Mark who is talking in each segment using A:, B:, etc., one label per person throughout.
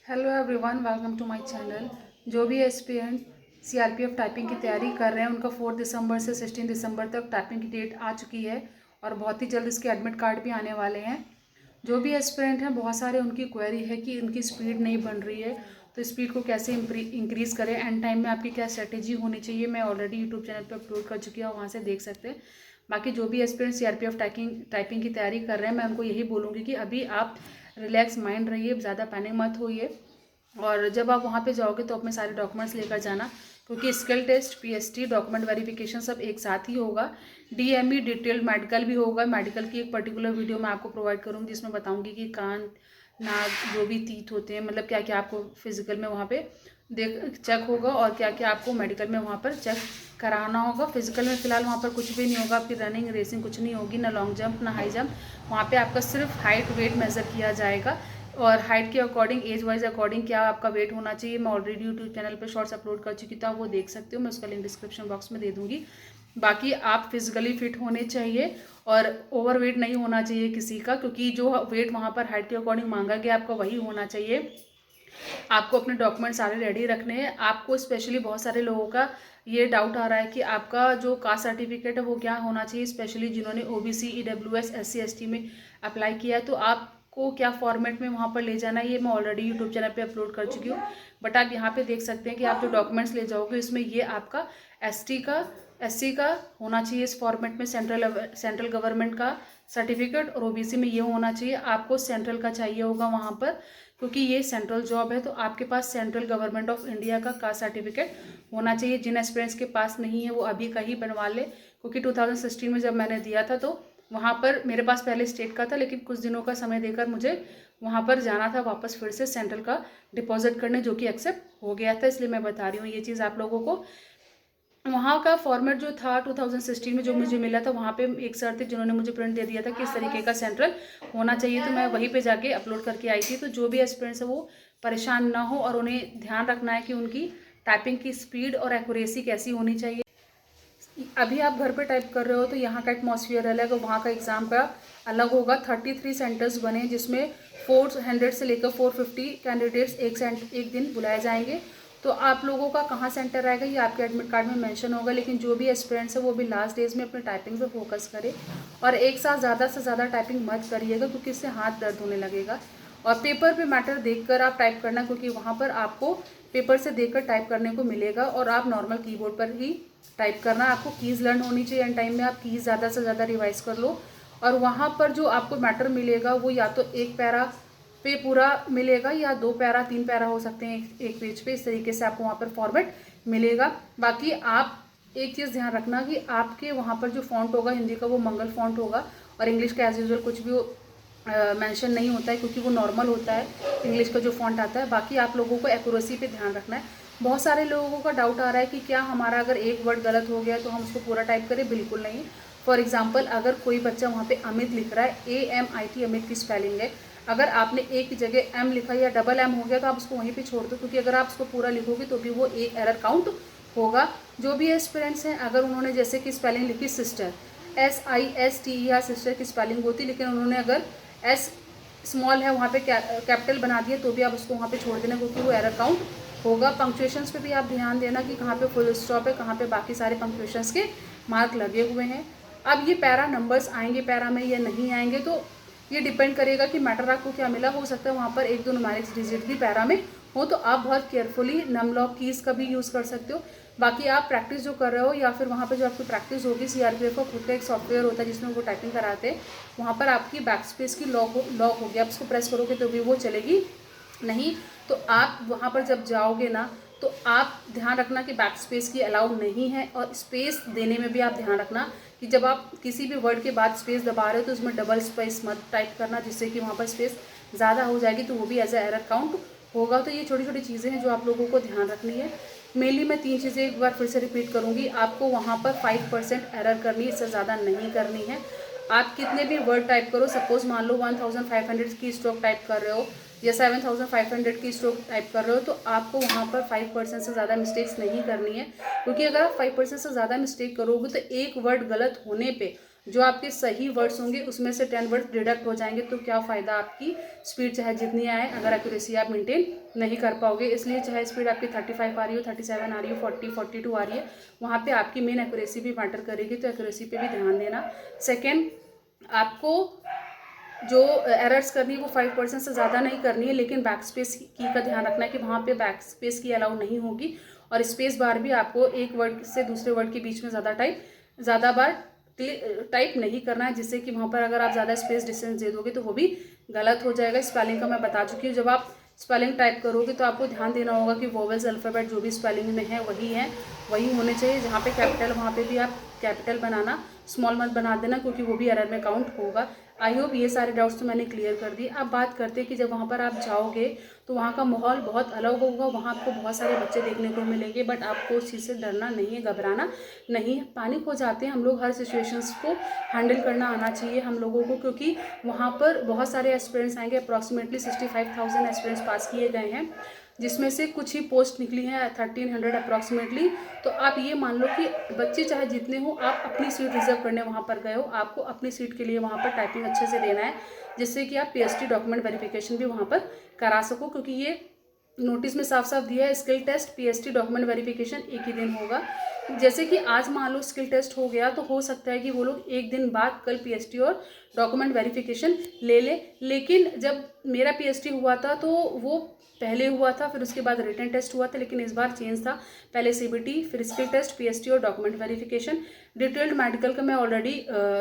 A: Hello everyone, welcome to my channel. जो भी aspirant CRPF typing की तैयारी कर रहे हैं उनका 4 दिसंबर से 16 दिसंबर तक टाइपिंग की डेट आ चुकी है और बहुत ही जल्द इसके एडमिट कार्ड भी आने वाले हैं। जो भी एस्पिरेंट हैं, बहुत सारे उनकी क्वेरी है कि उनकी स्पीड नहीं बन रही है, तो स्पीड को कैसे इंक्रीज़ करें, एंड टाइम में आपकी क्या स्ट्रेटेजी होनी चाहिए। मैं ऑलरेडी यूट्यूब चैनल पर अपलोड कर चुकी हूँ, वहाँ से देख सकते हैं। बाकी जो भी एस्पिरेंट सीआरपीएफ टाइपिंग की तैयारी कर रहे हैं, मैं उनको यही बोलूँगी कि अभी आप रिलैक्स माइंड रहिए, ज़्यादा पैनिक मत होइए। और जब आप वहाँ पे जाओगे तो अपने सारे डॉक्यूमेंट्स लेकर जाना, क्योंकि skill test, PST, document verification सब एक साथ ही होगा। डीएमई डिटेल्ड मेडिकल भी होगा। मेडिकल की एक पर्टिकुलर वीडियो मैं आपको प्रोवाइड करूँगी जिसमें बताऊँगी कि कान, नाक, जो भी तीत होते हैं, मतलब क्या क्या आपको फिजिकल में वहाँ पे देख चेक होगा और क्या क्या आपको मेडिकल में वहाँ पर चेक कराना होगा। फिजिकल में फ़िलहाल वहाँ पर कुछ भी नहीं होगा, आपकी रनिंग रेसिंग कुछ नहीं होगी, ना लॉन्ग जंप ना हाई जंप। वहाँ पे आपका सिर्फ हाइट वेट मेज़र किया जाएगा और हाइट के अकॉर्डिंग, एज वाइज अकॉर्डिंग क्या आपका वेट होना चाहिए। मैं ऑलरेडी यूट्यूब चैनल पे शॉर्ट्स अपलोड कर चुकी थी, आप वो देख सकते हो, मैं उसका लिंक डिस्क्रिप्शन बॉक्स में दे दूँगी। बाकी आप फिजिकली फिट होने चाहिए और ओवर वेट नहीं होना चाहिए किसी का, क्योंकि जो वेट वहाँ पर हाइट के अकॉर्डिंग मांगा गया आपका वही होना चाहिए। आपको अपने डॉक्यूमेंट सारे रेडी रखने हैं। आपको स्पेशली बहुत सारे लोगों का ये डाउट आ रहा है कि आपका जो कास्ट सर्टिफिकेट है वो क्या होना चाहिए, स्पेशली जिन्होंने ओबीसी, ईडब्ल्यूएस, एससी, एसटी में अप्लाई किया है, तो आपको क्या फॉर्मेट में वहाँ पर ले जाना है, ये मैं ऑलरेडी यूट्यूब चैनल पे अपलोड कर चुकी हूँ। बट आप यहाँ पे देख सकते हैं कि आप जो डॉक्यूमेंट्स ले जाओगे इसमें ये आपका एसटी का, एससी का होना चाहिए इस फॉर्मेट में, सेंट्रल गवर्नमेंट का सर्टिफिकेट, और ओबीसी में ये होना चाहिए। आपको सेंट्रल का चाहिए होगा वहाँ पर, क्योंकि ये सेंट्रल जॉब है, तो आपके पास सेंट्रल गवर्नमेंट ऑफ इंडिया का कास्ट सर्टिफिकेट होना चाहिए। जिन एस्पिरेंट्स के पास नहीं है वो अभी का ही बनवा ले, क्योंकि 2016 में जब मैंने दिया था तो वहाँ पर मेरे पास पहले स्टेट का था, लेकिन कुछ दिनों का समय देकर मुझे वहाँ पर जाना था वापस फिर से सेंट्रल का डिपॉजिट करने, जो कि एक्सेप्ट हो गया था। इसलिए मैं बता रही हूँ ये चीज़ आप लोगों को। वहाँ का फॉर्मेट जो था 2016 में जो मुझे मिला था, वहाँ पे एक सर थे जिन्होंने मुझे प्रिंट दे दिया था किस तरीके का सेंट्रल होना चाहिए, तो मैं वहीं पे जाके अपलोड करके आई थी। तो जो भी एस्पिरेंट्स है वो परेशान ना हो, और उन्हें ध्यान रखना है कि उनकी टाइपिंग की स्पीड और एक्यूरेसी कैसी होनी चाहिए। अभी आप घर पे टाइप कर रहे हो तो यहाँ का एटमॉस्फेयर अलग है, वहाँ का एग्ज़ाम का अलग होगा। 33 सेंटर्स बने जिसमें 400 से लेकर 450 कैंडिडेट्स एक दिन बुलाए जाएंगे। तो आप लोगों का कहाँ सेंटर आएगा ये आपके एडमिट कार्ड में मेंशन होगा, लेकिन जो भी एस्पिरेंट्स है वो भी लास्ट डेज में अपने टाइपिंग पे फोकस करे और एक साथ ज़्यादा से ज़्यादा टाइपिंग मत करिएगा, क्योंकि इससे हाथ दर्द होने लगेगा। और पेपर पे मैटर देखकर आप टाइप करना, क्योंकि वहाँ पर आपको पेपर से देखकर टाइप करने को मिलेगा और आप नॉर्मल कीबोर्ड पर ही टाइप करना। आपको कीज़ लर्न होनी चाहिए, एंड टाइम में आप कीज़ ज़्यादा से ज़्यादा रिवाइज कर लो। और वहाँ पर जो आपको मैटर मिलेगा वो या तो एक पैरा पे पूरा मिलेगा या 2 पैरा 3 पैरा हो सकते हैं एक पेज पे, इस तरीके से आपको वहाँ पर फॉर्मेट मिलेगा। बाकी आप एक चीज़ ध्यान रखना कि आपके वहाँ पर जो फॉन्ट होगा हिंदी का वो मंगल फॉन्ट होगा, और इंग्लिश का एज यूजुअल कुछ भी मेंशन नहीं होता है, क्योंकि वो नॉर्मल होता है इंग्लिश का जो फॉन्ट आता है। बाकी आप लोगों को एक्यूरेसी पे ध्यान रखना है। बहुत सारे लोगों का डाउट आ रहा है कि क्या हमारा अगर एक वर्ड गलत हो गया तो हम उसको पूरा टाइप करें। बिल्कुल नहीं। फॉर एग्जाम्पल, अगर कोई बच्चा वहाँ पे अमित लिख रहा है, AMIT अमित की स्पेलिंग है, अगर आपने एक की जगह M लिखा या डबल M हो गया तो आप उसको वहीं पे छोड़ दो, क्योंकि अगर आप उसको पूरा लिखोगे तो भी वो एक एरर काउंट होगा। जो भी एस्पिरेंट्स हैं, अगर उन्होंने जैसे कि स्पेलिंग लिखी सिस्टर, SISTER सिस्टर की स्पेलिंग होती, लेकिन उन्होंने अगर S स्मॉल है वहाँ पे कैपिटल बना दिया, तो भी आप उसको वहाँ पे छोड़ देना, क्योंकि वो एरर काउंट होगा। पंक्चुएशंस पे भी आप ध्यान देना कि कहाँ पे फुल स्टॉप है, कहाँ पे बाकी सारे पंक्चुएशंस के मार्क लगे हुए हैं। अब ये पैरा नंबर्स आएंगे पैरा में या नहीं आएंगे, तो ये डिपेंड करेगा कि मैटर आपको क्या मिला। हो सकता है वहाँ पर एक दो न्यूमेरिक्स डिजिट भी पैरा में हो, तो आप बहुत केयरफुली नमलॉक कीज़ का भी यूज़ कर सकते हो। बाकी आप प्रैक्टिस जो कर रहे हो या फिर वहाँ पे जो आपकी प्रैक्टिस होगी, सीआरपीएफ का खुद का एक सॉफ्टवेयर होता है जिसमें वो टाइपिंग कराते हैं, वहाँ पर आपकी बैक स्पेस की लॉक होगी, आप उसको प्रेस करोगे तो भी वो चलेगी नहीं। तो आप वहाँ पर जब जाओगे ना, तो आप ध्यान रखना कि बैक स्पेस की अलाउड नहीं है, और स्पेस देने में भी आप ध्यान रखना कि जब आप किसी भी वर्ड के बाद स्पेस दबा रहे हो तो उसमें डबल स्पेस मत टाइप करना, जिससे कि वहाँ पर स्पेस ज़्यादा हो जाएगी तो वो भी एज ए एरर काउंट होगा। तो ये छोटी छोटी चीज़ें हैं जो आप लोगों को ध्यान रखनी है। मेनली मैं 3 चीज़ें एक बार फिर से रिपीट करूँगी। आपको वहाँ पर 5% एरर करनी है, इससे ज़्यादा नहीं करनी है। आप कितने भी वर्ड टाइप करो, सपोज मान लो 1500 की स्ट्रोक टाइप कर रहे हो या 7500 की स्ट्रोक टाइप कर रहे हो, तो आपको वहाँ पर 5% से ज़्यादा मिस्टेक्स नहीं करनी है, क्योंकि अगर आप 5% से ज़्यादा मिस्टेक करोगे तो एक वर्ड गलत होने पे जो आपके सही वर्ड्स होंगे उसमें से 10 वर्ड्स डिडक्ट हो जाएंगे, तो क्या फ़ायदा आपकी स्पीड चाहे जितनी आए अगर एक्यूरेसी आप मेंटेन नहीं कर पाओगे। इसलिए चाहे स्पीड आपकी 35 आ रही हो, 37 आ रही हो, 40, 42 आ रही है, वहाँ पे आपकी मेन एक्यूरेसी भी मैटर करेगी, तो एक्यूरेसी पे भी ध्यान देना। सेकेंड, आपको जो एरर्स करनी है वो 5% से ज़्यादा नहीं करनी है, लेकिन बैक स्पेस की का ध्यान रखना है कि वहाँ पे बैक स्पेस की अलाउ नहीं होगी, और स्पेस बार भी आपको एक वर्ड से दूसरे वर्ड के बीच में ज़्यादा बार टाइप नहीं करना है, जिससे कि वहाँ पर अगर आप ज़्यादा स्पेस डिस्टेंस दे दोगे तो वो भी गलत हो जाएगा। स्पेलिंग का मैं बता चुकी हूँ, जब आप स्पेलिंग टाइप करोगे तो आपको ध्यान देना होगा कि वोवेल्स अल्फ़ाबेट जो भी स्पेलिंग में है वही होने चाहिए। जहाँ पे कैपिटल वहाँ पे भी आप कैपिटल बनाना, स्मॉल मत बना देना, क्योंकि वो भी एरर में काउंट होगा। आई होप ये सारे डाउट्स तो मैंने क्लियर कर दिए। अब बात करते हैं कि जब वहाँ पर आप जाओगे तो वहाँ का माहौल बहुत अलग होगा, वहाँ आपको बहुत सारे बच्चे देखने को मिलेंगे, बट आपको उस चीज़ से डरना नहीं है, घबराना नहीं है। पैनिक हो जाते हैं हम लोग, हर सिचुएशंस को हैंडल करना आना चाहिए हम लोगों को, क्योंकि वहाँ पर बहुत सारे एस्पिरेंट्स आएंगे। अप्रॉक्सीमेटली 65,000 एस्पिरेंट्स पास किए गए हैं, जिसमें से कुछ ही पोस्ट निकली हैं 1300 अप्रॉक्सीमेटली। तो आप ये मान लो कि बच्चे चाहे जितने हो, आप अपनी सीट रिजर्व करने वहाँ पर गए हो, आपको अपनी सीट के लिए वहाँ पर टाइपिंग अच्छे से देना है, जिससे कि आप पीएसटी डॉक्यूमेंट वेरिफिकेशन भी वहाँ पर करा सको, क्योंकि ये नोटिस में साफ साफ दिया है skill test PST document verification एक ही दिन होगा। जैसे कि आज मान लो स्किल टेस्ट हो गया, तो हो सकता है कि वो लोग एक दिन बाद कल पीएसटी और डॉक्यूमेंट वेरिफिकेशन ले ले। लेकिन जब मेरा पीएसटी हुआ था तो वो पहले हुआ था, फिर उसके बाद रिटन टेस्ट हुआ था, लेकिन इस बार चेंज था, पहले सीबीटी, फिर स्किल टेस्ट, पीएसटी और डॉक्यूमेंट वेरिफिकेशन। डिटेल्ड मेडिकल का मैं ऑलरेडी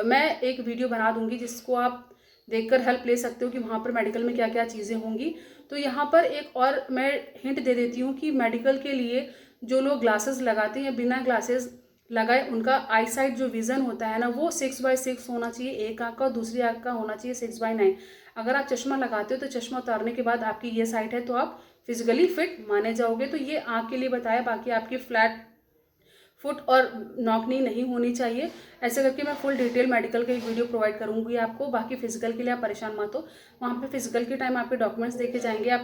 A: मैं एक वीडियो बना दूंगी, जिसको आप देखकर हेल्प ले सकते हो कि वहाँ पर मेडिकल में क्या क्या चीज़ें होंगी। तो यहाँ पर एक और मैं हिंट दे देती हूँ कि मेडिकल के लिए जो लोग ग्लासेस लगाते हैं या बिना ग्लासेस लगाए, उनका आई साइट जो विज़न होता है ना, वो 6/6 होना चाहिए एक आँख का, और दूसरी आँख का होना चाहिए 6/9। अगर आप चश्मा लगाते हो तो चश्मा उतारने के बाद आपकी ये साइट है तो आप फिजिकली फिट माने जाओगे। तो ये आँख के लिए बताया, बाकी आपकी फ्लैट फुट और नॉकनी नहीं होनी चाहिए। ऐसे करके मैं फुल डिटेल मेडिकल का एक वीडियो प्रोवाइड करूंगी आपको। बाकी फिजिकल के लिए आप परेशान मत हो, वहाँ पे फिजिकल के टाइम आपके डॉक्यूमेंट्स देखे जाएंगे,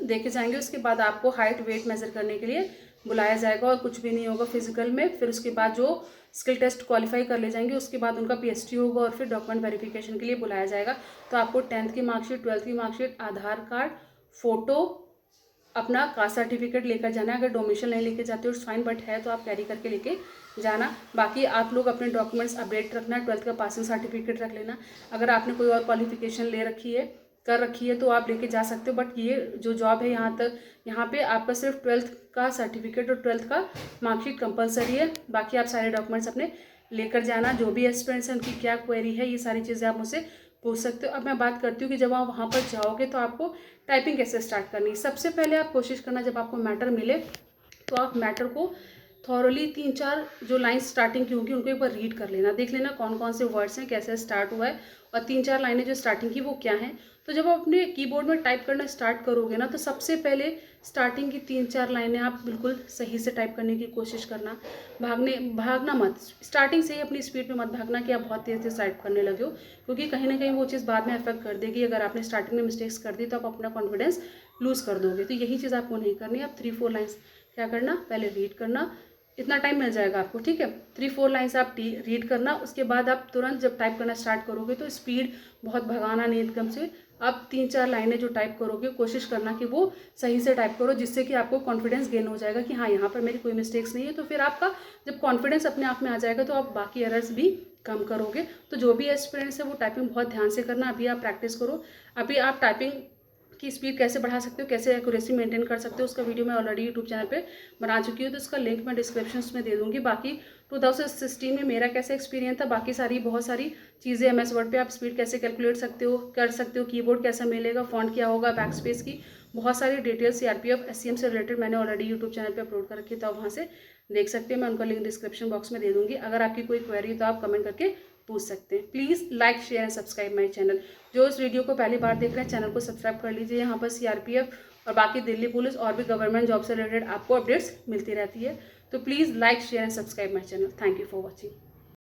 A: देखे जाएंगे। उसके बाद आपको हाइट वेट मेजर करने के लिए बुलाया जाएगा, और कुछ भी नहीं होगा फिजिकल में। फिर उसके बाद जो स्किल टेस्ट क्वालिफाई कर ले जाएंगे, उसके बाद उनका पीएसटी होगा, और फिर डॉक्यूमेंट वेरिफिकेशन के लिए बुलाया जाएगा। तो आपको 10th की मार्कशीट, 12th की मार्कशीट, आधार कार्ड, फोटो, अपना कास्ट सर्टिफिकेट लेकर जाना है। अगर डोमिशन नहीं लेके जाते हो फाइन, बट है तो आप कैरी करके लेके जाना। बाकी आप लोग अपने डॉक्यूमेंट्स अपडेट रखना, 12th का पासिंग सर्टिफिकेट रख लेना। अगर आपने कोई और क्वालिफिकेशन कर रखी है तो आप लेके जा सकते हो, बट ये जो जॉब है यहाँ पे आपका सिर्फ 12th का सर्टिफिकेट और 12th का मार्कशीट कंपलसरी है। बाकी आप सारे डॉक्यूमेंट्स अपने लेकर जाना। जो भी एस्पिरेंट्स हैं उनकी क्या क्वेरी है, ये सारी चीज़ें आप मुझसे पूछ सकते हो। अब मैं बात करती हूँ कि जब आप वहाँ पर जाओगे तो आपको टाइपिंग कैसे स्टार्ट करनी है। सबसे पहले आप कोशिश करना, जब आपको मैटर मिले तो आप मैटर को थॉरली 3-4 जो लाइन्स स्टार्टिंग की होंगी उनको एक बार रीड कर लेना, देख लेना कौन कौन से वर्ड्स हैं, कैसे स्टार्ट हुआ है, और 3-4 लाइनें जो स्टार्टिंग की वो क्या हैं। तो जब आप अपने कीबोर्ड में टाइप करना स्टार्ट करोगे ना, तो सबसे पहले स्टार्टिंग की 3-4 लाइनें आप बिल्कुल सही से टाइप करने की कोशिश करना। भागना मत, स्टार्टिंग से ही अपनी स्पीड पे मत भागना कि आप बहुत तेज़ तेज़ टाइप करने लगे हो, क्योंकि कहीं ना कहीं वो चीज़ बाद में अफेक्ट कर देगी। अगर आपने स्टार्टिंग में मिस्टेक्स कर दी तो आप अपना कॉन्फिडेंस लूज़ कर दोगे। तो यही चीज़ आपको नहीं करनी। आप 3-4 लाइन्स क्या करना, पहले रीड करना, इतना टाइम मिल जाएगा आपको, ठीक है। 3-4 लाइन्स आप रीड करना, उसके बाद आप तुरंत जब टाइप करना स्टार्ट करोगे तो स्पीड बहुत भगाना नहीं एकदम से। आप 3-4 लाइनें जो टाइप करोगे कोशिश करना कि वो सही से टाइप करो, जिससे कि आपको कॉन्फिडेंस गेन हो जाएगा कि हाँ यहाँ पर मेरी कोई मिस्टेक्स नहीं है। तो फिर आपका जब कॉन्फिडेंस अपने आप में आ जाएगा तो आप बाकी एरर्स भी कम करोगे। तो जो भी एस्पिरेंट्स है वो टाइपिंग बहुत ध्यान से करना। अभी आप प्रैक्टिस करो, अभी आप टाइपिंग की स्पीड कैसे बढ़ा सकते हो, कैसे एक्यूरेसी मेंटेन कर सकते हो, उसका वीडियो मैं ऑलरेडी यूट्यूब चैनल पे बना चुकी हूँ, तो उसका लिंक मैं डिस्क्रिप्शन में दे दूँगी। बाकी 2016 में मेरा कैसा एक्सपीरियंस था, बाकी बहुत सारी चीज़ें MS वर्ड पे आप स्पीड कैसे कैलकुलेट कर सकते हो, कीबोर्ड कैसा मिलेगा, फॉन्ट क्या होगा, बैक स्पेस की बहुत सारी डिटेल्स CRPF SCM से रिलेटेड मैंने ऑलरेडी यूट्यूब चैनल पर अपलोड कर रखी है, तो आप वहाँ से देख सकते हैं। मैं उनका लिंक डिस्क्रिप्शन बॉक्स में दे दूँगी। अगर आपकी कोई क्वेरी तो आप कमेंट करके पूछ सकते हैं। Please like share and subscribe my channel. जो इस वीडियो को पहली बार देख रहे हैं चैनल को सब्सक्राइब कर लीजिए। यहाँ पर CRPF और बाकी दिल्ली पुलिस और भी गवर्नमेंट जॉब से रिलेटेड आपको अपडेट्स मिलती रहती है। तो please like share and subscribe my channel. Thank you for watching.